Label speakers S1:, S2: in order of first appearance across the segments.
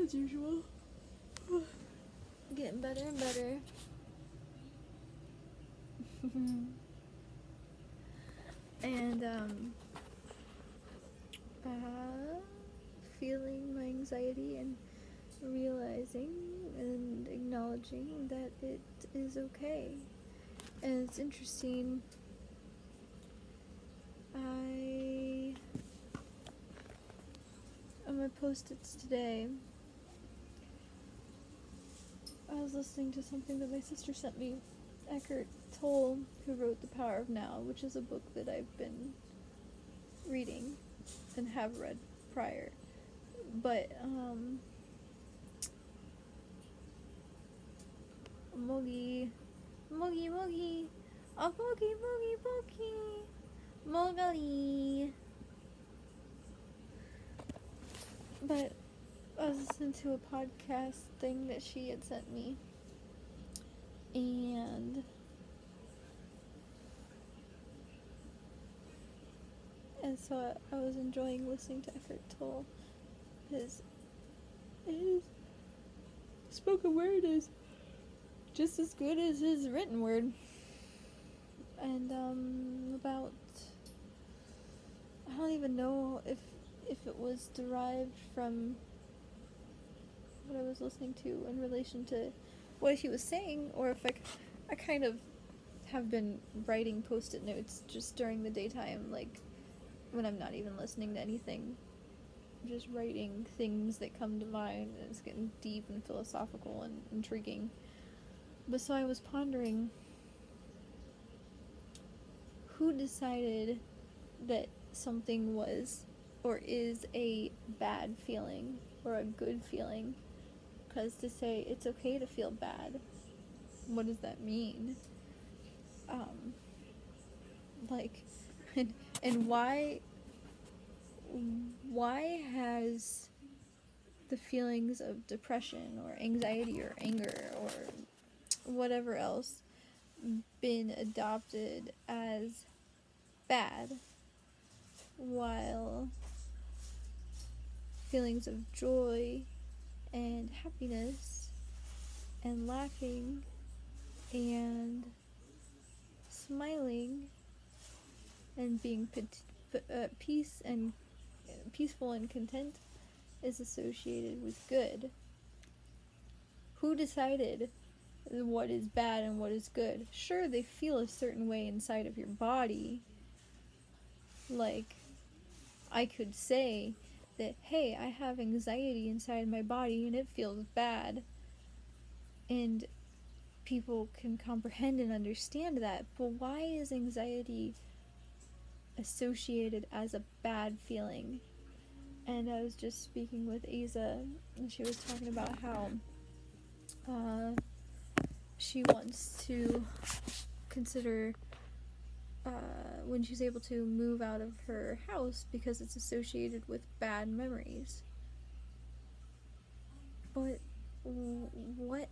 S1: as usual. Getting better and better. And feeling my anxiety and realizing and acknowledging that it is okay. And it's interesting, on my post-its today, I was listening to something that my sister sent me. Eckart Tolle, who wrote The Power of Now, which is a book that I've been reading and have read prior. But, Mogi, Mogi, oh, Mogi, Mogali. But I was listening to a podcast thing that she had sent me, and so I was enjoying listening to Eckart Tolle. His spoken word is just as good as his written word. And about, I don't even know if it was derived from what I was listening to in relation to what he was saying, or if I kind of have been writing post-it notes just during the daytime, like when I'm not even listening to anything, just writing things that come to mind, and it's getting deep and philosophical and intriguing. But so I was pondering, who decided that something was or is a bad feeling or a good feeling? Because to say it's okay to feel bad, what does that mean? And why has the feelings of depression or anxiety or anger or whatever else been adopted as bad, while feelings of joy and happiness and laughing and smiling and being peaceful and content is associated with good? Who decided what is bad and what is good? Sure, they feel a certain way inside of your body. Like, I could say that, hey, I have anxiety inside my body and it feels bad. And people can comprehend and understand that. But why is anxiety associated as a bad feeling? And I was just speaking with Asa, and she was talking about how she wants to consider when she's able to move out of her house because it's associated with bad memories. But what?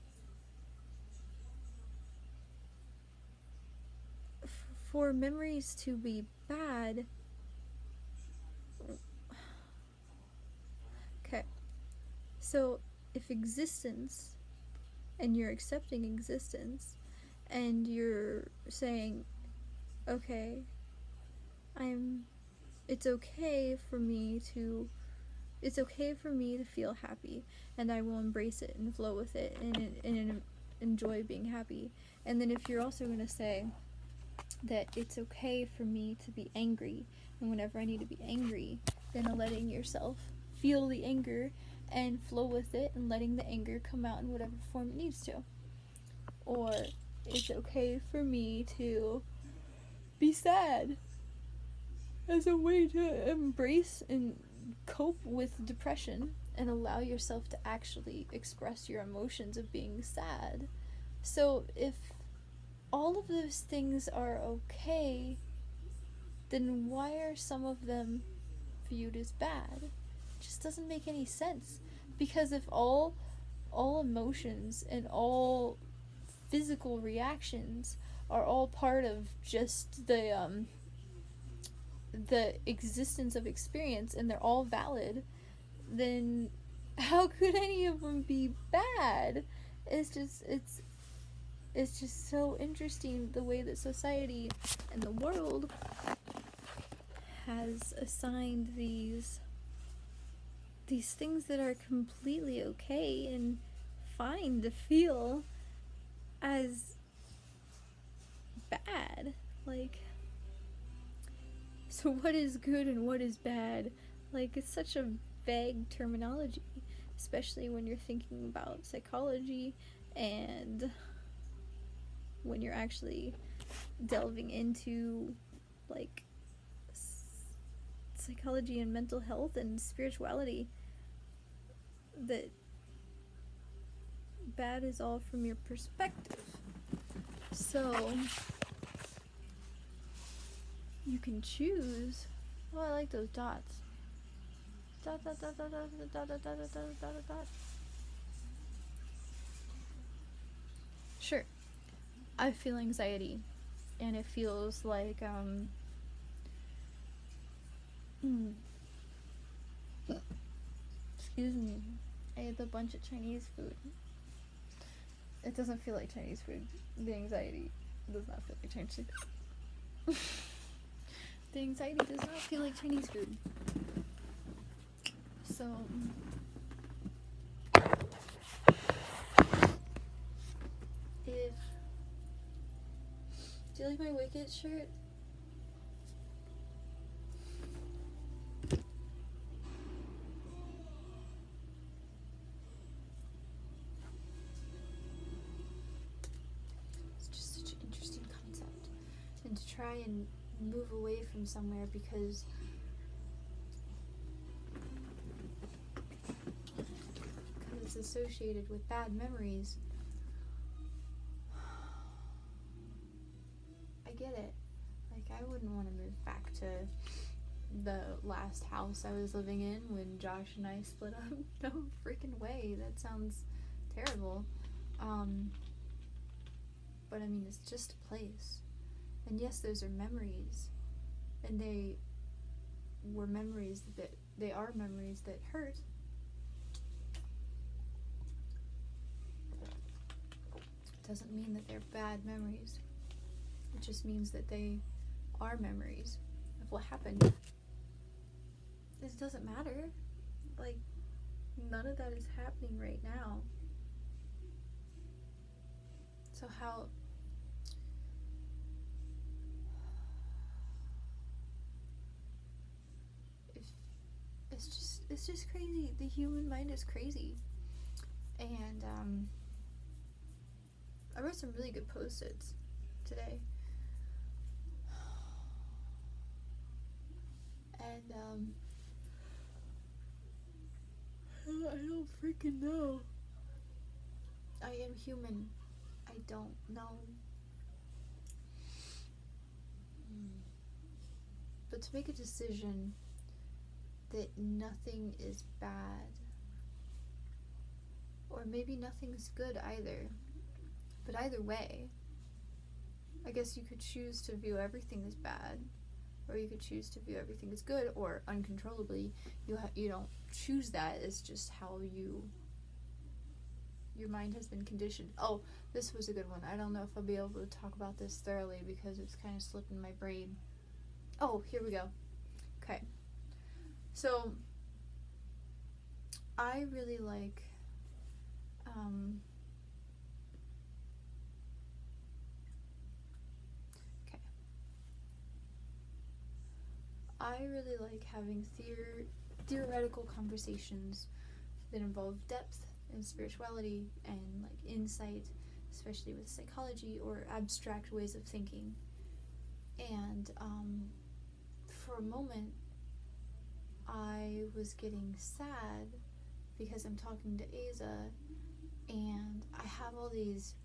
S1: For memories to be bad... Okay, so if existence, and you're accepting existence, and you're saying, okay, it's okay for me to feel happy, and I will embrace it and flow with it and enjoy being happy. And then if you're also going to say that it's okay for me to be angry, and whenever I need to be angry, then letting yourself feel the anger and flow with it and letting the anger come out in whatever form it needs to. Or it's okay for me to be sad as a way to embrace and cope with depression and allow yourself to actually express your emotions of being sad. So if all of those things are okay, then why are some of them viewed as bad? It just doesn't make any sense. Because if all emotions and all physical reactions are all part of just the existence of experience, and they're all valid, then how could any of them be bad? It's just it's just so interesting the way that society and the world has assigned these things that are completely okay and fine to feel as bad. Like, so what is good and what is bad? Like, it's such a vague terminology, especially when you're thinking about psychology and when you're actually delving into like psychology and mental health and spirituality. That bad is all from your perspective. So you can choose. Oh, I like those dots. Dot dot dot dot dot dot dot dot dot dot dot dot. Sure, I feel anxiety, and it feels like excuse me, I ate a bunch of Chinese food. It doesn't feel like Chinese food. The anxiety does not feel like Chinese food. The anxiety does not feel like Chinese food. So if do you like my Wicked shirt? It's just such an interesting concept. And to try and move away from somewhere because it's associated with bad memories. I get it. Like, I wouldn't want to move back to the last house I was living in when Josh and I split up. No freaking way. That sounds terrible. But I mean, it's just a place. And yes, those are memories. And they were memories that, they are memories that hurt. Doesn't mean that they're bad memories. It just means that they are memories of what happened. This doesn't matter. Like, none of that is happening right now. So how... It's just crazy. The human mind is crazy. And, I wrote some really good post-its today. And, I don't freaking know. I am human. I don't know. But to make a decision that nothing is bad, or maybe nothing's good either, but either way, I guess you could choose to view everything as bad, or you could choose to view everything as good, or uncontrollably, you don't choose that. It's just how your mind has been conditioned. Oh, this was a good one. I don't know if I'll be able to talk about this thoroughly because it's kind of slipped in my brain. Oh, here we go. Okay. So, I really like, okay. I really like having theoretical conversations that involve depth and spirituality and like insight, especially with psychology or abstract ways of thinking. And for a moment, I was getting sad because I'm talking to Aza, and I have all these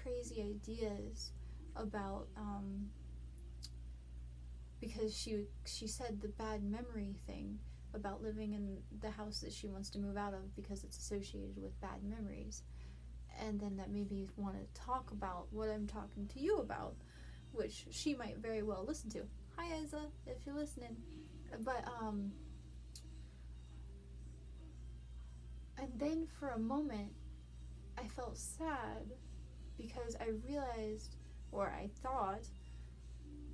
S1: crazy ideas about because she said the bad memory thing about living in the house that she wants to move out of because it's associated with bad memories. And then that made me want to talk about what I'm talking to you about, which she might very well listen to. Hi, Aza, if you're listening. But And then for a moment, I felt sad because I realized, or I thought,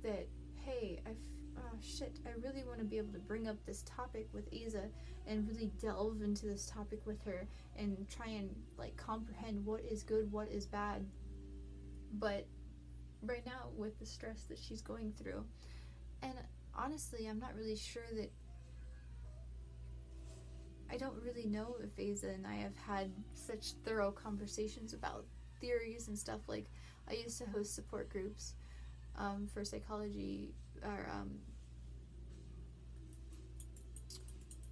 S1: that, hey, I really want to be able to bring up this topic with Asa and really delve into this topic with her and try and, like, comprehend what is good, what is bad. But right now, with the stress that she's going through, and honestly, I'm not really sure that, I don't really know if Asa and I have had such thorough conversations about theories and stuff. Like, I used to host support groups for psychology, or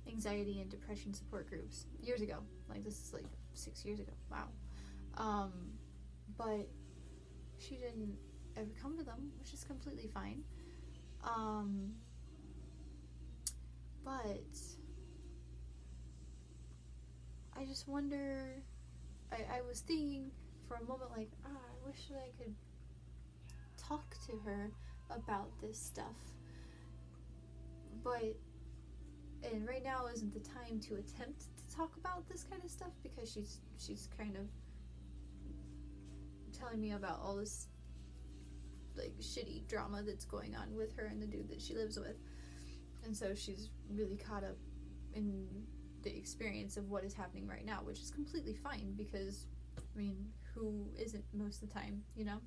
S1: anxiety and depression support groups years ago. Like, this is like 6 years ago. Wow. But she didn't ever come to them, which is completely fine. But I just wonder, I was thinking for a moment, like, I wish that I could talk to her about this stuff. And right now isn't the time to attempt to talk about this kind of stuff, because she's kind of telling me about all this, like, shitty drama that's going on with her and the dude that she lives with. And so she's really caught up in the experience of what is happening right now, which is completely fine, because, I mean, who isn't most of the time, you know?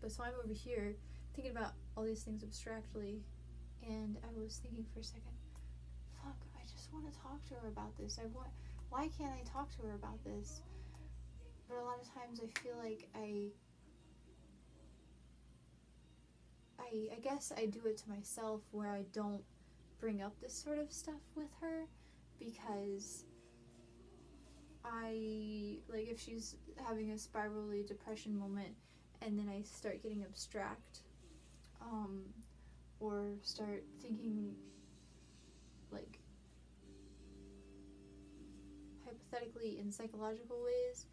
S1: But so I'm over here thinking about all these things abstractly, and I was thinking for a second, fuck, I just want to talk to her about this. Why can't I talk to her about this? But a lot of times I feel like I guess I do it to myself, where I don't bring up this sort of stuff with her, because like, if she's having a spirally depression moment and then I start getting abstract, or start thinking, like, hypothetically in psychological ways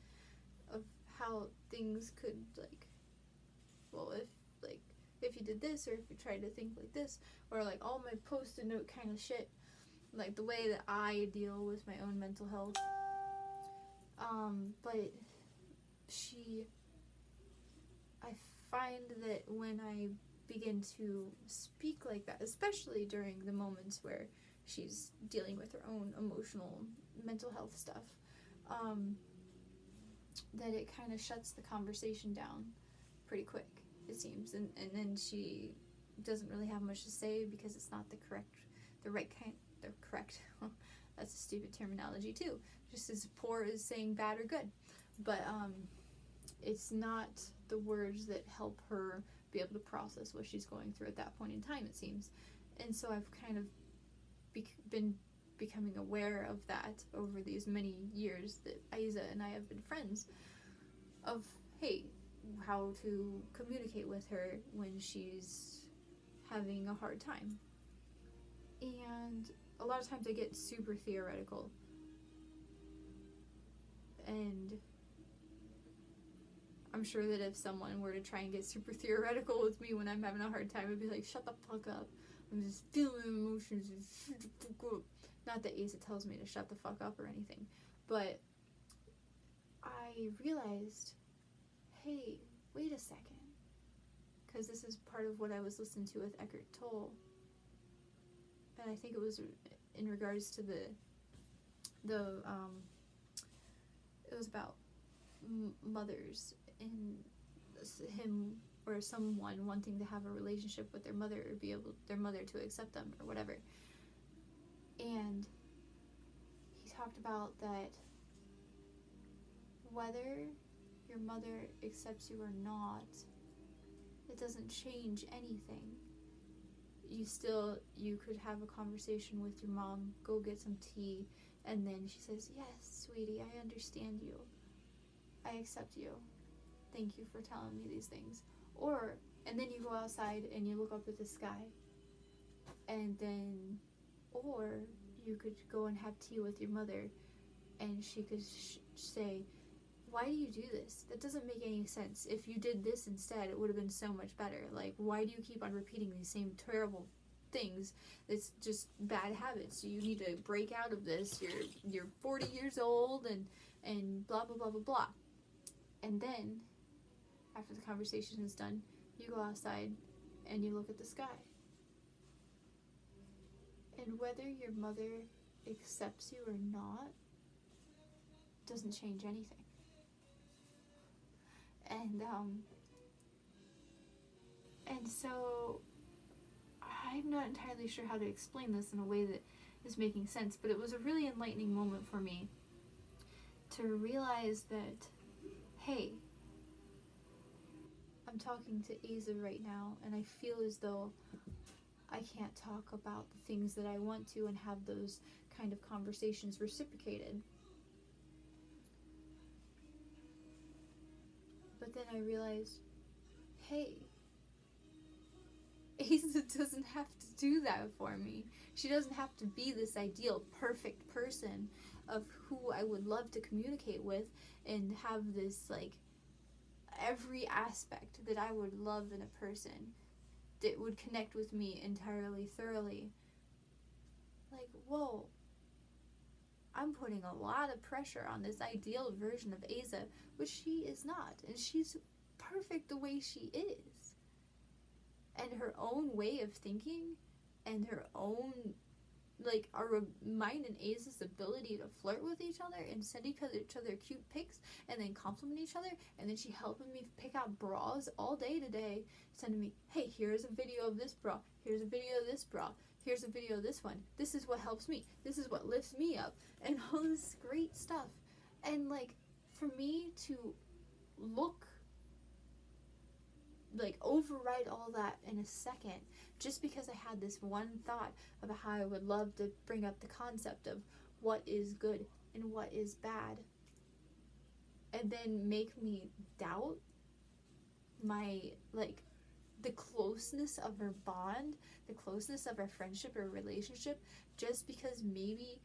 S1: of how things could, like, well, if you did this, or if you tried to think like this, or like all my post-it note kind of shit, like the way that I deal with my own mental health. But I find that when I begin to speak like that, especially during the moments where she's dealing with her own emotional mental health stuff, that it kind of shuts the conversation down pretty quick, it seems, and then she doesn't really have much to say, because it's not the correct that's a stupid terminology too, just as poor as saying bad or good, but it's not the words that help her be able to process what she's going through at that point in time, it seems. And so I've kind of been becoming aware of that over these many years that Isa and I have been friends, of, hey, how to communicate with her when she's having a hard time. And a lot of times I get super theoretical, and I'm sure that if someone were to try and get super theoretical with me when I'm having a hard time, I'd be like, shut the fuck up, I'm just feeling emotions, shut the fuck up. Not that Asa tells me to shut the fuck up or anything, but I realized, hey, wait a second, because this is part of what I was listening to with Eckart Tolle, and I think it was in regards to it was about mothers, and him or someone wanting to have a relationship with their mother, or their mother to accept them, or whatever. And he talked about that whether your mother accepts you or not, it doesn't change anything. You could have a conversation with your mom, go get some tea, and then she says, yes, sweetie, I understand you. I accept you. Thank you for telling me these things. And then you go outside and you look up at the sky, or you could go and have tea with your mother, and she could say, why do you do this? That doesn't make any sense. If you did this instead, it would have been so much better. Like, why do you keep on repeating these same terrible things. It's just bad habits. You need to break out of this. You're 40 years old and blah blah blah blah blah. And then after the conversation is done, you go outside and you look at the sky. And whether your mother accepts you or not doesn't change anything. And so I'm not entirely sure how to explain this in a way that is making sense, but it was a really enlightening moment for me to realize that, hey, I'm talking to Asa right now, and I feel as though I can't talk about the things that I want to and have those kind of conversations reciprocated. But then I realized, hey, Asa doesn't have to do that for me. She doesn't have to be this ideal, perfect person of who I would love to communicate with and have this, like, every aspect that I would love in a person that would connect with me entirely, thoroughly. Like, whoa, I'm putting a lot of pressure on this ideal version of Asa, which she is not. And she's perfect the way she is. And her own way of thinking and her own, like, mine and Asa's ability to flirt with each other and send each other cute pics and then compliment each other, and then she helping me pick out bras all day today, sending me, hey, here's a video of this bra, here's a video of this bra, here's a video of this one, this is what helps me, this is what lifts me up, and all this great stuff. And, like, for me to look, like, override all that in a second just because I had this one thought about how I would love to bring up the concept of what is good and what is bad, and then make me doubt my, like, the closeness of our bond, the closeness of our friendship or relationship, just because maybe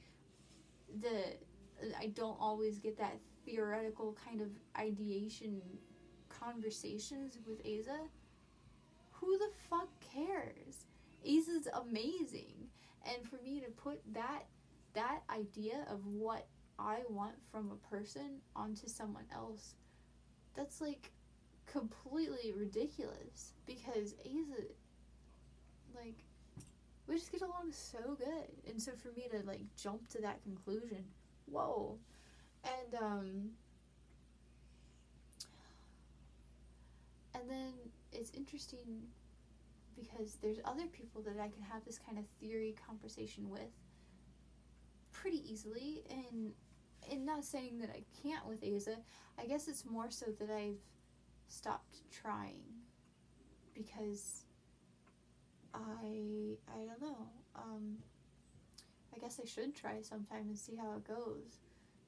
S1: I don't always get that theoretical kind of ideation conversations with Asa. Who the fuck cares? Asa's amazing. And for me to put that idea of what I want from a person onto someone else, that's, like, completely ridiculous, because Asa, like, we just get along so good. And so for me to, like, jump to that conclusion, whoa. And then it's interesting because there's other people that I can have this kind of theory conversation with pretty easily, and not saying that I can't with Asa. I guess it's more so that I've stopped trying, because I don't know, I guess I should try sometime and see how it goes,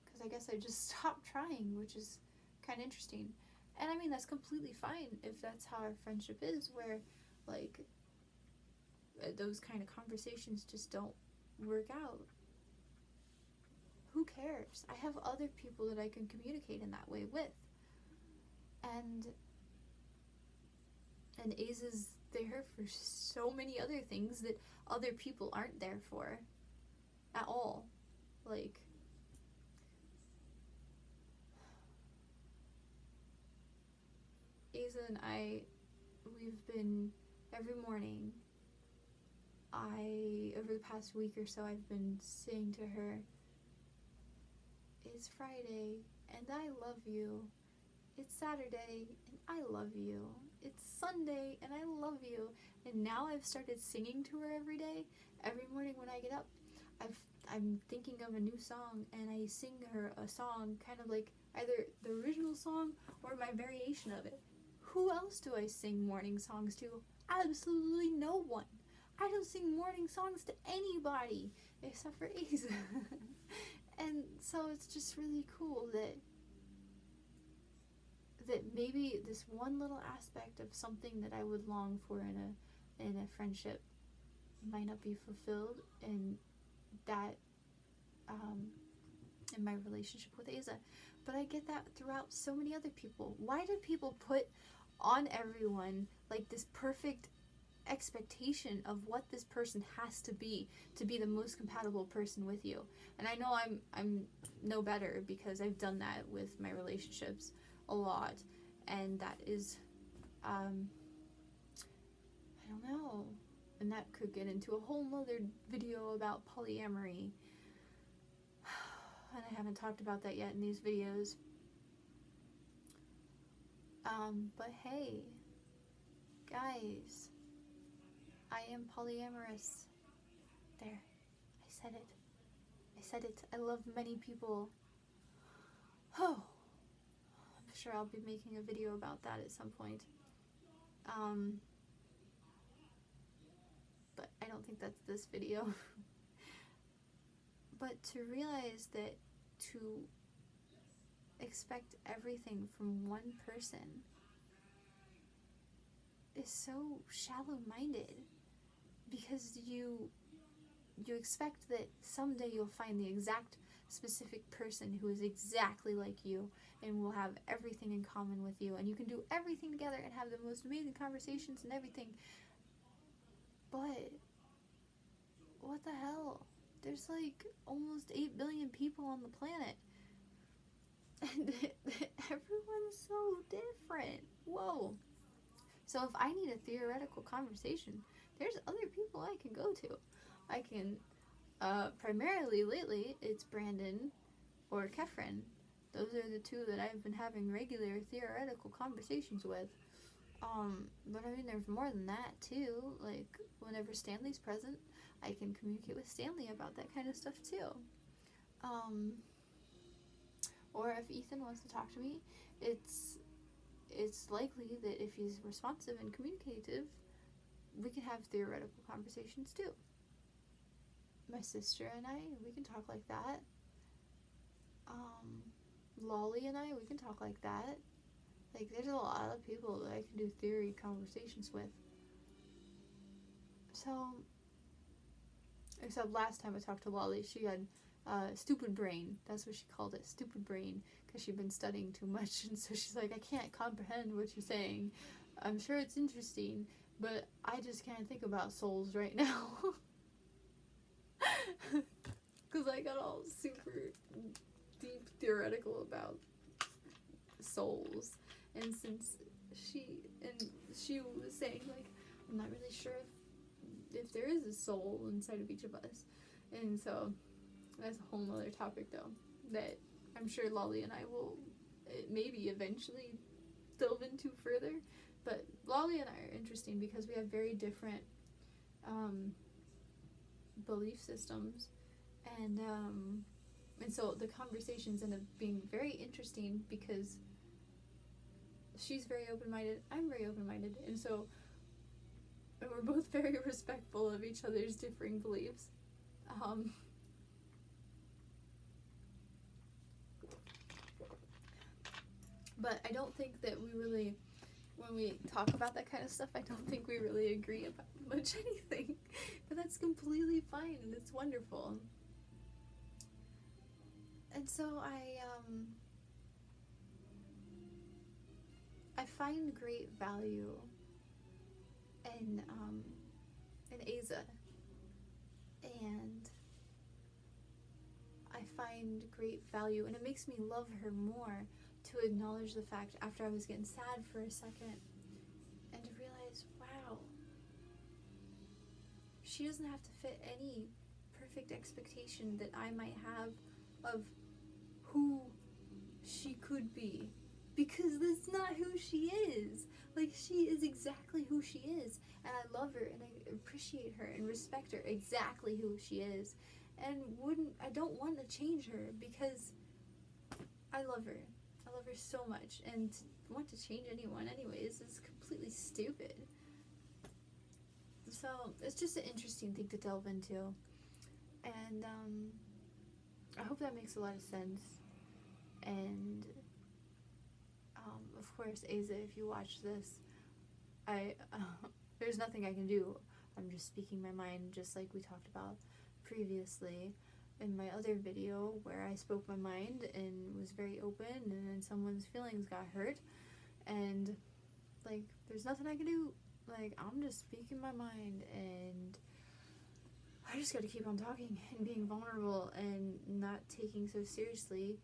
S1: because I guess I just stopped trying, which is kind of interesting. And I mean, that's completely fine if that's how our friendship is, where, like, those kind of conversations just don't work out. Who cares? I have other people that I can communicate in that way with. And Asa's there for so many other things that other people aren't there for at all. Like, Asa and I, we've been, every morning, over the past week or so, I've been saying to her, it's Friday, and I love you. It's Saturday, and I love you. It's Sunday, and I love you. And now I've started singing to her every day. Every morning when I get up, I'm thinking of a new song, and I sing her a song, kind of like either the original song or my variation of it. Who else do I sing morning songs to? Absolutely no one. I don't sing morning songs to anybody except for Asa. And so it's just really cool that maybe this one little aspect of something that I would long for in a friendship might not be fulfilled, and that in my relationship with Asa. But I get that throughout so many other people. Why do people put on everyone, like, this perfect expectation of what this person has to be the most compatible person with you. And I know I'm no better, because I've done that with my relationships a lot, and that is I don't know, and that could get into a whole nother video about polyamory, and I haven't talked about that yet in these videos. But hey, guys, I am polyamorous. There, I said it. I said it. I love many people. Oh, I'm sure I'll be making a video about that at some point. But I don't think that's this video. But to realize that to expect everything from one person is so shallow-minded, because you expect that someday you'll find the exact specific person who is exactly like you and will have everything in common with you, and you can do everything together and have the most amazing conversations and everything. But what the hell? There's like almost 8 billion people on the planet, and everyone's so different. Whoa. So if I need a theoretical conversation, there's other people I can go to. I can, primarily lately, it's Brandon or Kefren. Those are the two that I've been having regular theoretical conversations with. But I mean, there's more than that too. Like, whenever Stanley's present, I can communicate with Stanley about that kind of stuff too. Or if Ethan wants to talk to me, it's likely that if he's responsive and communicative, we can have theoretical conversations too. My sister and I, we can talk like that. Lolly and I, we can talk like that. Like, there's a lot of people that I can do theory conversations with. So, except last time I talked to Lolly, she had stupid brain. That's what she called it, stupid brain, because she'd been studying too much, and so she's like, I can't comprehend what you're saying. I'm sure it's interesting, but I just can't think about souls right now. Because I got all super deep theoretical about souls, and since she was saying, like, I'm not really sure if there is a soul inside of each of us, and so that's a whole nother topic though that I'm sure Lolly and I will maybe eventually delve into further. But Lolly and I are interesting because we have very different belief systems, and so the conversations end up being very interesting because she's very open-minded, I'm very open-minded, and so we're both very respectful of each other's differing beliefs. But I don't think that we really, when we talk about that kind of stuff, I don't think we really agree about much anything. But that's completely fine, and it's wonderful. And so I find great value in Asa, and I find great value, and it makes me love her more to acknowledge the fact after I was getting sad for a second and to realize, wow, she doesn't have to fit any perfect expectation that I might have of who she could be, because that's not who she is. Like, she is exactly who she is, and I love her and I appreciate her and respect her exactly who she is, and I don't want to change her because I love her. I love her so much, and to want to change anyone anyways is completely stupid. So it's just an interesting thing to delve into, and I hope that makes a lot of sense. And of course, Asa, if you watch this, there's nothing I can do. I'm just speaking my mind, just like we talked about previously in my other video where I spoke my mind and was very open, and then someone's feelings got hurt, and like, there's nothing I can do.
S2: like, I'm just speaking my mind, and I just gotta keep on talking and being vulnerable and not taking so seriously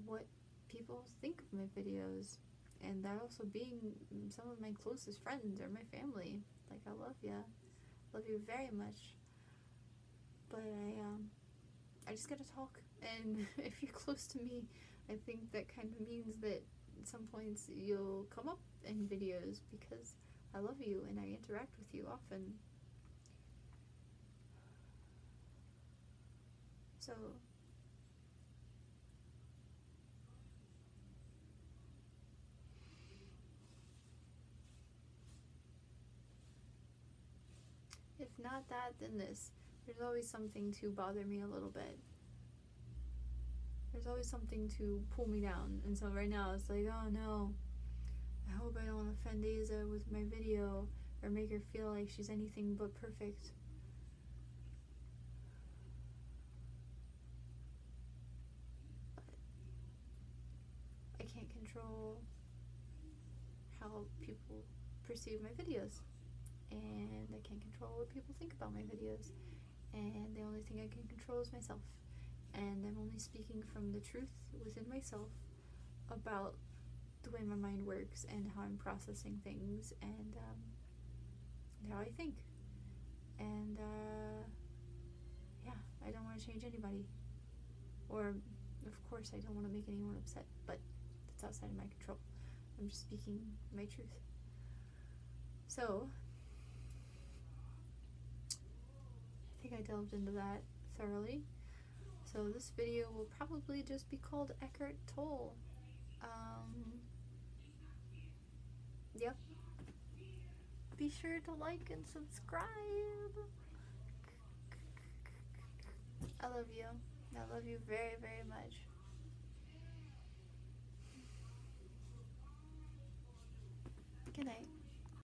S2: what people think of my videos, and that also being some of my closest friends or my family. Like, I love you very much, but I just gotta talk, and if you're close to me, I think that kind of means that at some points you'll come up in videos because I love you and I interact with you often. So if not that, then this. There's always something to bother me a little bit. There's always something to pull me down. And so right now it's like, oh no, I hope I don't offend Aza with my video or make her feel like she's anything but perfect. But I can't control how people perceive my videos. And I can't control what people think about my videos. And the only thing I can control is myself. And I'm only speaking from the truth within myself about the way my mind works and how I'm processing things and how I think. And yeah, I don't want to change anybody. Or, of course, I don't want to make anyone upset, but that's outside of my control. I'm just speaking my truth. So, I think I delved into that thoroughly. So this video will probably just be called Eckart Tolle. Yep. Be sure to like and subscribe. I love you. I love you very, very much.